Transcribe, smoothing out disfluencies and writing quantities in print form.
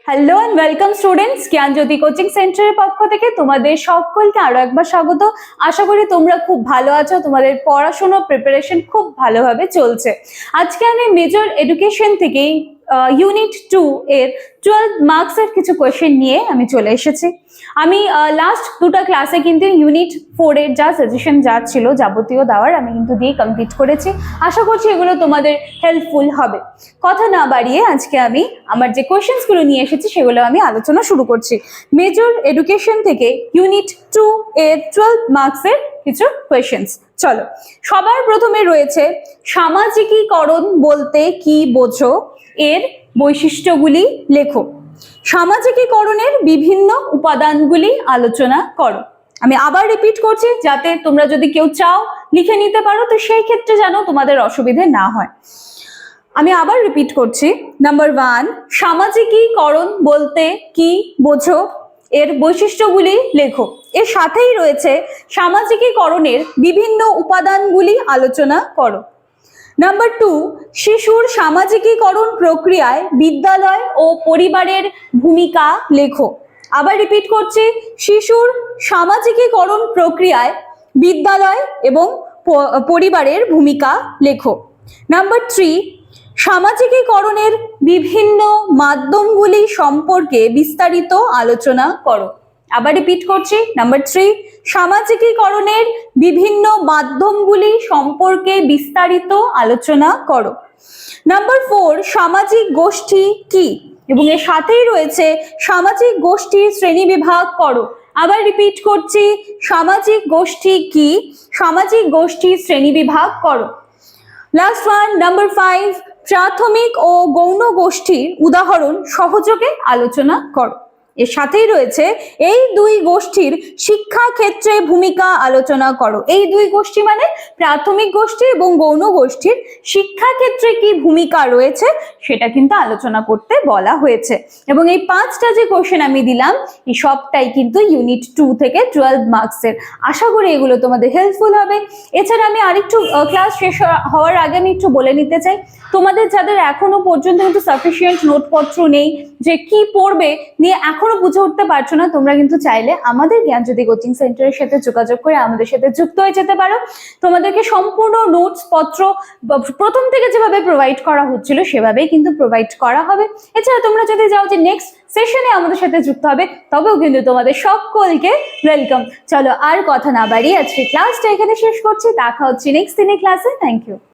Hello and welcome students, Gyanjyoti coaching সেন্টারের পক্ষ থেকে তোমাদের সকলকে আরো একবার স্বাগত। আশা করি তোমরা খুব ভালো আছো, তোমাদের পড়াশোনা প্রিপারেশন খুব ভালোভাবে চলছে। আজকে আমি মেজর এডুকেশন থেকে ইউনিট 2 এর 12 মার্কসের কিছু কোয়েশ্চেন নিয়ে আমি চলে এসেছি। আমি লাস্ট দুটো ক্লাসে কিন্তু ইউনিট 4 এর যা সাজেশন যা ছিল যাবতীয় দেওয়ার আমি কিন্তু দিয়ে কমপ্লিট করেছি। আশা করছি এগুলো তোমাদের হেল্পফুল হবে। কথা না বাড়িয়ে আজকে আমি আমার যে কোয়েশ্চেন্সগুলো নিয়ে এসেছি সেগুলো আমি আলোচনা শুরু করছি। মেজর এডুকেশন থেকে ইউনিট 2 এর 12 মার্কসের কিছু কোয়েশ্চেন্স। চলো, সবার প্রথমে রয়েছে সামাজিকীকরণ বলতে কি বোঝো, এর বৈশিষ্ট্যগুলি লেখো। সামাজিকীকরণের বিভিন্ন উপাদানগুলি আলোচনা করো। আমি আবার রিপিট করছি যাতে তোমরা যদি কেউ চাও লিখে নিতে পারো, তো সেই ক্ষেত্রে যেন তোমাদের অসুবিধে না হয়। আমি আবার রিপিট করছি। নাম্বার 1, সামাজিকীকরণ বলতে কি বোঝো, এর বৈশিষ্ট্যগুলি লেখো। এর সাথেই রয়েছে সামাজিকীকরণের বিভিন্ন উপাদানগুলি আলোচনা করো। নাম্বার 2, শিশুর সামাজিকীকরণ প্রক্রিয়ায় বিদ্যালয় ও পরিবারের ভূমিকা লেখো। আবার রিপিট করছি, শিশুর সামাজিকীকরণ প্রক্রিয়ায় বিদ্যালয় এবং পরিবারের ভূমিকা লেখো। নাম্বার 3, সামাজিকীকরণের বিভিন্ন মাধ্যমগুলি সম্পর্কে বিস্তারিত আলোচনা করো। আবার রিপিট করছি, নাম্বার 3, সামাজিকীকরণের বিভিন্ন মাধ্যমগুলি সম্পর্কে বিস্তারিত আলোচনা করো। নাম্বার 4, সামাজিক গোষ্ঠী কি, এবং এর সাথেই রয়েছে সামাজিক গোষ্ঠীর শ্রেণীবিভাগ করো। আবার রিপিট করছি, সামাজিক গোষ্ঠী কি, সামাজিক গোষ্ঠীর শ্রেণীবিভাগ করো। লাস্ট ওয়ান, নাম্বার 5, প্রাথমিক ও গৌণ গোষ্ঠীর উদাহরণ সহযোগে আলোচনা করো। এর সাথেই রয়েছে এই দুই গোষ্ঠীর শিক্ষা ক্ষেত্রে ভূমিকা আলোচনা করো। এই দুই গোষ্ঠী মানে প্রাথমিক গোষ্ঠী এবং গৌণ গোষ্ঠীর শিক্ষা ক্ষেত্রে কি ভূমিকা রয়েছে সেটা কিন্তু আলোচনা করতে বলা হয়েছে। এবং এই 5টা যে কোশ্চেন আমি দিলাম এই সবটাই কিন্তু ইউনিট 2 থেকে 12 মার্কসের। আশা করি এগুলো তোমাদের হেল্পফুল হবে। এছাড়া আমি আরেকটু ক্লাস শেষ হওয়ার আগে আমি একটু বলে নিতে চাই, তোমাদের যাদের এখনো পর্যন্ত কিন্তু সাফিসিয়েন্ট নোটপত্র নেই, যে কি পড়বে নিয়ে এখনো বুঝে উঠতে পারছো না, তোমরা কিন্তু চাইলে আমাদের জ্ঞানজ্যোতি কোচিং সেন্টারের সাথে যোগাযোগ করে আমাদের সাথে যুক্ত হয়ে যেতে পারো। তোমাদেরকে সম্পূর্ণ নোটস পত্র প্রথম থেকে যেভাবে প্রোভাইড করা হচ্ছিল সেভাবেই কিন্তু প্রোভাইড করা হবে। এছাড়া তোমরা যদি যাও যে নেক্সট সেশনে আমাদের সাথে যুক্ত হবে, তবেও কিন্তু তোমাদের সকলকে ওয়েলকাম। চলো আর কথা না বাড়িয়ে আজকে ক্লাসটা এখানে শেষ করছি। দেখা হচ্ছে নেক্সট দিনের ক্লাসে। Thank you.